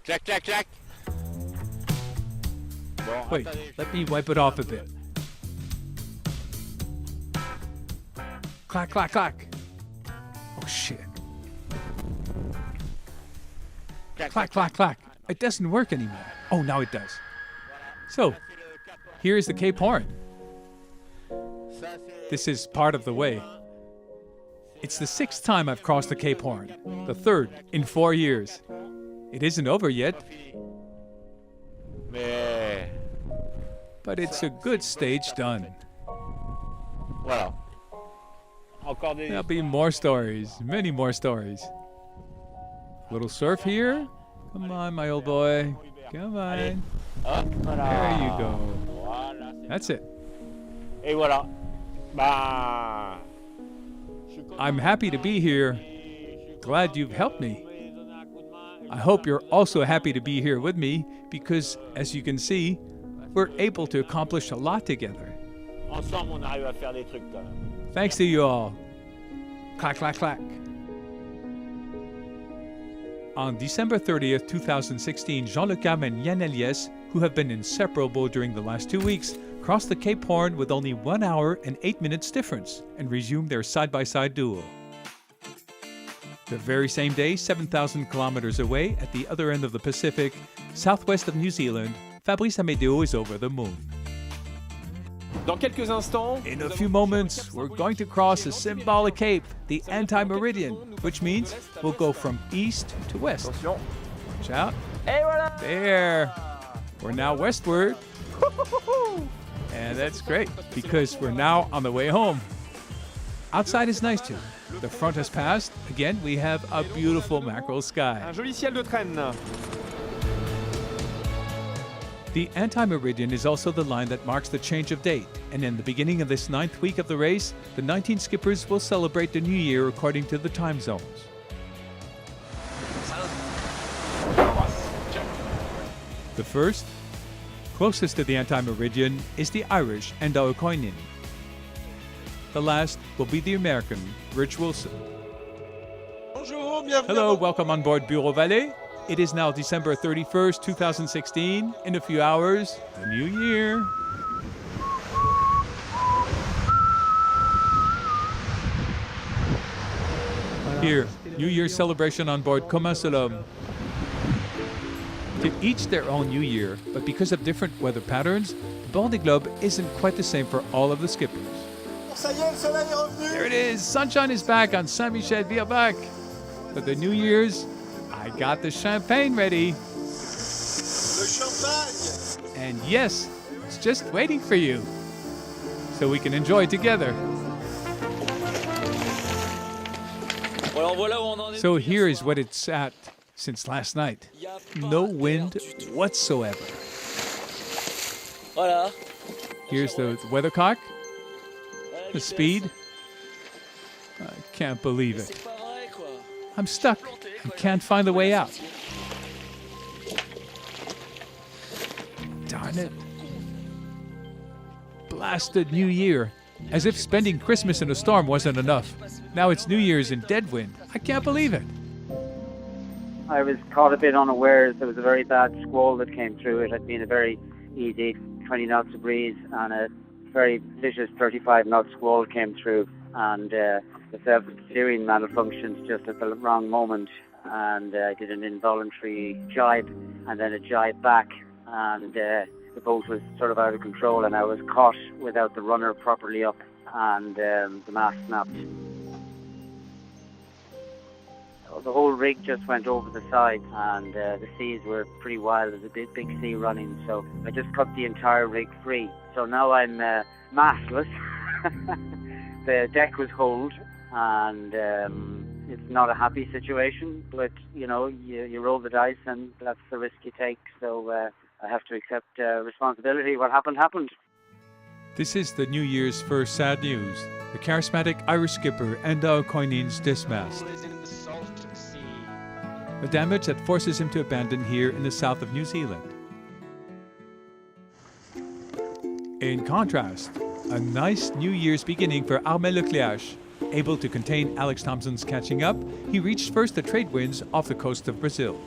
Clac, clac, clac. Bon, Wait, attendez. let me wipe it off a bit. Clack, clack, clack. Oh shit. Clack, clack, clack. It doesn't work anymore. Oh, now it does. So, here is the Cape Horn. This is part of the way. It's the 6th time I've crossed the Cape Horn, the 3rd in 4 years. It isn't over yet, Mais but it's a good stage done. voilà. Encore des. There'll be more stories, many more stories. Little surf here. Come on, my old boy. Come on. Hop, voilà. There you go. Voilà, c'est That's it. bien. Et voilà. Bah. je suis content I'm happy to be here. Glad you've helped me. I hope you're also happy to be here with me because, as you can see, we're able to accomplish a lot together. Ensemble, on arrive à faire des trucs quand même. Thanks to you all. Clack, clack, clack. On December 30th, 2016, Jean Le Cam and Yann Eliès, who have been inseparable during the last 2 weeks, crossed the Cape Horn with only 1 hour and 8 minutes difference and resumed their side-by-side duel. The very same day, 7,000 kilometers away, at the other end of the Pacific, southwest of New Zealand, Fabrice Amédéo is over the moon. Dans quelques instants, In a few moments, we're going to cross a symbolic cape, the anti-meridian, which means we'll go from east to west. attention. Watch out. Et voilà. There. We're now westward. And that's great because we're now on the way home. Outside is nice too. The front has passed. Again, we have a beautiful mackerel sky. Un joli ciel de traîne. The anti-meridian is also the line that marks the change of date, and in the beginning of this 9th week of the race, the 19 skippers will celebrate the new year according to the time zones. The first, closest to the anti-meridian, is the Irish Enda O'Coinin. The last will be the American Rich Wilson. Hello, welcome on board Bureau Vallée. It is now December 31st, 2016. In a few hours, the new year. Here, New Year's celebration on board Commun Seul Homme. To each their own New Year, but because of different weather patterns, the Vendée Globe isn't quite the same for all of the skippers. There it is, sunshine is back on Saint-Michel-Virbac. For the New Year's, I got the champagne ready. Le champagne. And yes, it's just waiting for you. So we can enjoy together. So here is what it's at since last night. No wind whatsoever. Here's the weathercock. The speed. I can't believe it. I'm stuck and can't find the way out. Darn it. Blasted New Year. As if spending Christmas in a storm wasn't enough. Now it's New Year's in dead wind. I can't believe it. I was caught a bit unawares. There was a very bad squall that came through. It had been a very easy 20 knots of breeze and a very vicious 35 knot squall came through, and the self-steering malfunctioned just at the wrong moment, and I did an involuntary jibe and then a jibe back, and the boat was sort of out of control, and I was caught without the runner properly up, and the mast snapped. The whole rig just went over the side, and the seas were pretty wild. There's a big sea running, so I just cut the entire rig free. So now I'm mastless. The deck was holed, and it's not a happy situation, but you know, you roll the dice, and that's the risk you take. So I have to accept responsibility. What happened, happened. This is the New Year's first sad news. The charismatic Irish skipper Enda O'Coinin's dismast. A damage that forces him to abandon here in the south of New Zealand. In contrast, a nice New Year's beginning for Armel Lecléache. Able to contain Alex Thomson's catching up, he reached first the trade winds off the coast of Brazil.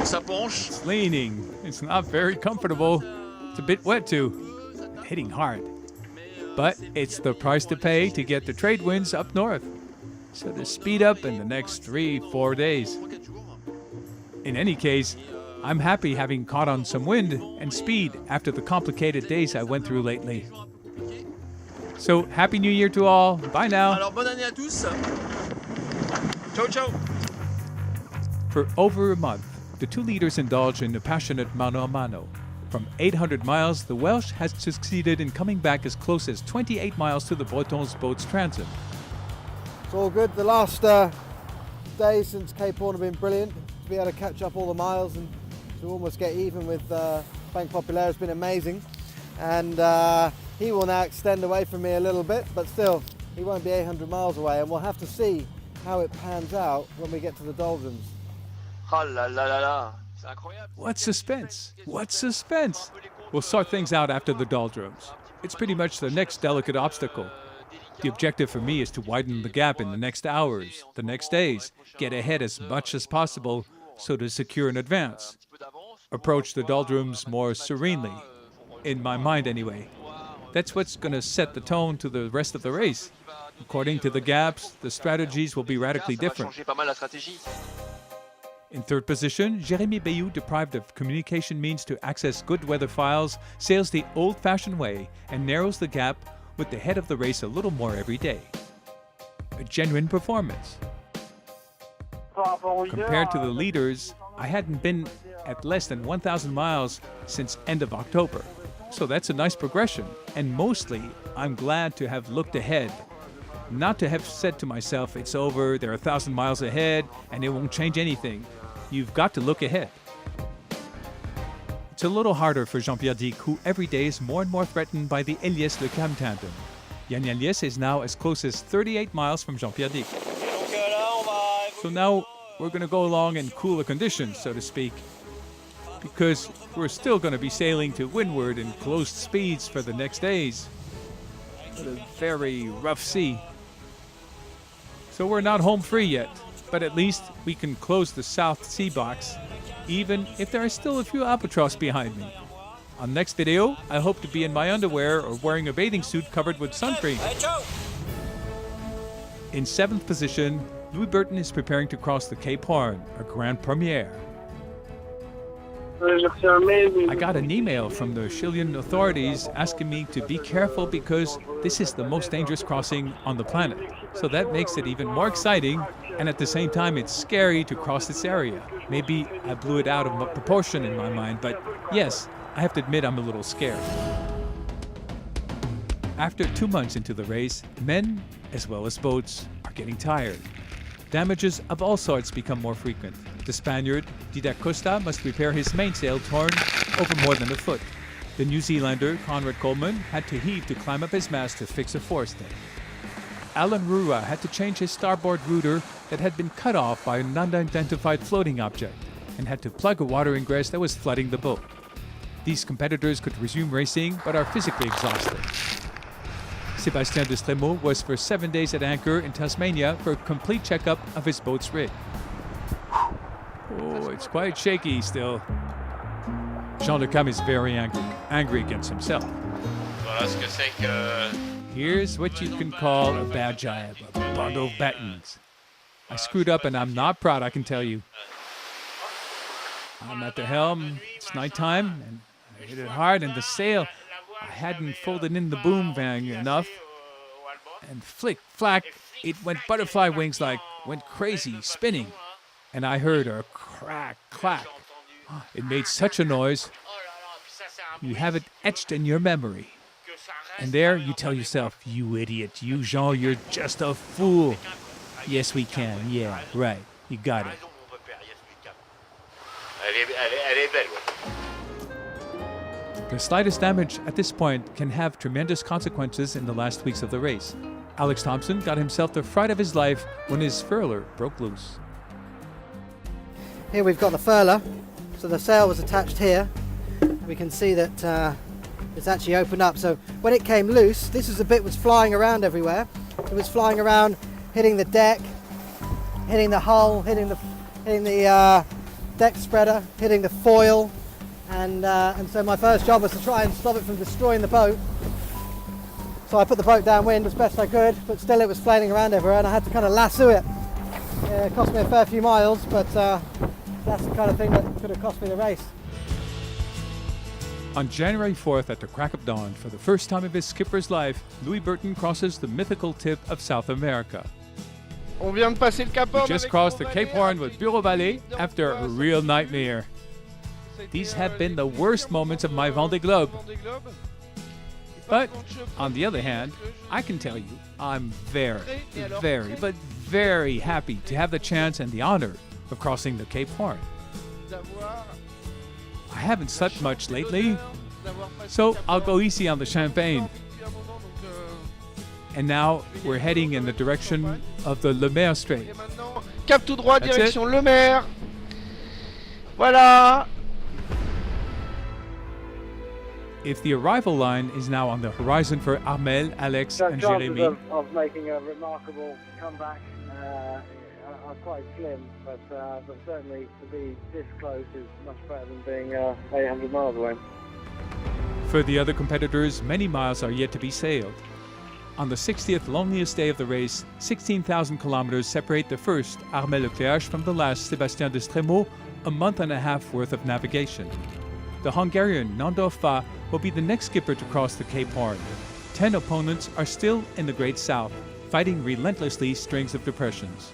Ça penche. It's leaning. It's not very comfortable. It's a bit wet too. Hitting hard. But it's the price to pay to get the trade winds up north. So to speed up in the next 3-4 days. In any case, I'm happy having caught on some wind and speed after the complicated days I went through lately. So Happy New Year to all. Bye now. Alors bonne année à tous. Ciao ciao. For over a month, the two leaders indulged in a passionate mano a mano. From 800 miles, the Welsh has succeeded in coming back as close as 28 miles to the Bretons' boat's transit. It's all good. The last days since Cape Horn have been brilliant. To be able to catch up all the miles and to almost get even with Bank Populaire has been amazing. And he will now extend away from me a little bit, but still, he won't be 800 miles away, and we'll have to see how it pans out when we get to the doldrums. Oh là là là là. C'est incroyable. What suspense? What suspense? We'll sort things out after the doldrums. It's pretty much the next delicate obstacle. The objective for me is to widen the gap in the next hours, the next days, get ahead as much as possible so to secure an advance. Approach the doldrums more serenely, in my mind anyway. That's what's going to set the tone to the rest of the race. According to the gaps, the strategies will be radically different. In third position, Jérémy Bayou, deprived of communication means to access good weather files, sails the old-fashioned way and narrows the gap with the head of the race a little more every day. A genuine performance. Compared to the leaders, I hadn't been at less than 1,000 miles since end of October. So that's a nice progression. And mostly, I'm glad to have looked ahead. Not to have said to myself, it's over, they're 1,000 miles ahead, and it won't change anything. You've got to look ahead. It's a little harder for Jean-Pierre Dick, who every day is more and more threatened by the Eliès-Le-Cam tandem. Yann Eliès is now as close as 38 miles from Jean-Pierre Dick. So now we're going to go along in cooler conditions, so to speak, because we're still going to be sailing to windward in closed speeds for the next days. But a very rough sea. So we're not home free yet, but at least we can close the South Sea box, even if there are still a few albatross behind me. On next video, I hope to be in my underwear or wearing a bathing suit covered with sun cream. In 7th position, Louis Burton is preparing to cross the Cape Horn, a grand premiere. I got an email from the Chilean authorities asking me to be careful because this is the most dangerous crossing on the planet. So that makes it even more exciting, and at the same time it's scary to cross this area. Maybe I blew it out of proportion in my mind, but yes, I have to admit I'm a little scared. After 2 months into the race, men, as well as boats, are getting tired. Damages of all sorts become more frequent. The Spaniard, Didac Costa, must repair his mainsail torn over more than a foot. The New Zealander, Conrad Coleman, had to heave to climb up his mast to fix a forestay. Alan Rua had to change his starboard rudder that had been cut off by an unidentified floating object and had to plug a water ingress that was flooding the boat. These competitors could resume racing but are physically exhausted. Sébastien Destremaux was for 7 days at anchor in Tasmania for a complete checkup of his boat's rig. Oh, it's quite shaky still. Jean Le Cam is very angry against himself. Voilà ce que c'est que... Here's what you can call a bad jibe, a bundle of battens. I screwed up and I'm not proud, I can tell you. I'm at the helm, it's nighttime, and I hit it hard, and the sail, I hadn't folded in the boom vang enough. And flick, flack, it went butterfly wings like, went crazy, spinning. And I heard a crack, clack. It made such a noise. You have it etched in your memory. And there you tell yourself, you idiot, you Jean, you're just a fool. Yes, we can, yeah, right, you got it. The slightest damage at this point can have tremendous consequences in the last weeks of the race. Alex Thompson got himself the fright of his life when his furler broke loose. Here we've got the furler, so the sail was attached here. We can see that it's actually opened up, so when it came loose, this is the bit was flying around everywhere. It was flying around, hitting the deck, hitting the hull, hitting the deck spreader hitting the foil, and so my first job was to try and stop it from destroying the boat. So I put the boat downwind as best I could, but still it was flailing around everywhere, and I had to kind of lasso it. It cost me a fair few miles, but that's the kind of thing that could have cost me the race. On January 4th at the crack of dawn, for the first time of his skipper's life, Louis Burton crosses the mythical tip of South America. On vient de passer le Cap Horn. We just crossed the Cape Horn with Bureau Vallée after a real nightmare. These have been the worst moments of my Vendée Globe. But, on the other hand, I can tell you, I'm very, but very happy to have the chance and the honor of crossing the Cape Horn. I haven't slept much lately, so I'll go easy on the champagne. And now we're heading in the direction of the Le Maire Strait. Cap tout droit, That's direction Le Maire. Voilà. If the arrival line is now on the horizon for Armel, Alex, and Jérémy, of making a remarkable comeback are quite slim, but certainly to be this close is much better than being 800 miles away. for the other competitors, many miles are yet to be sailed. On the 60th loneliest day of the race, 16,000 kilometers separate the first Armel Leclerc from the last Sébastien Destremaux, a month and a half worth of navigation. The Hungarian Nandor Fa will be the next skipper to cross the Cape Horn. 10 opponents are still in the Great South, fighting relentlessly strings of depressions.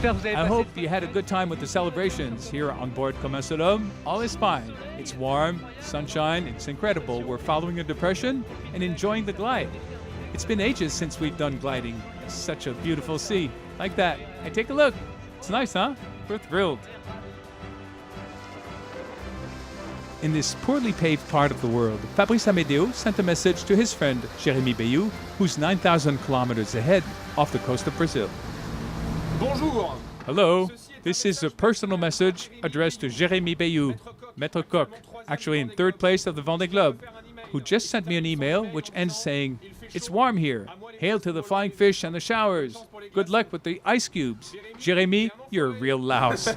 I hope you had a good time with the celebrations here on board Comme un seul homme. All is fine. It's warm, sunshine, it's incredible. We're following a depression and enjoying the glide. It's been ages since we've done gliding. Such a beautiful sea. Like that. Hey, take a look. It's nice, huh? We're thrilled. In this poorly paved part of the world, Fabrice Amédéo sent a message to his friend Jérémy Bayou, who's 9,000 kilometers ahead off the coast of Brazil. Bonjour. Hello, this is a personal message addressed to Jérémy Bayou, Maître Coq, actually in third place of the Vendée Globe, who just sent me an email which ends saying, "It's warm here. Hail to the flying fish and the showers. Good luck with the ice cubes. Jérémy, you're a real louse."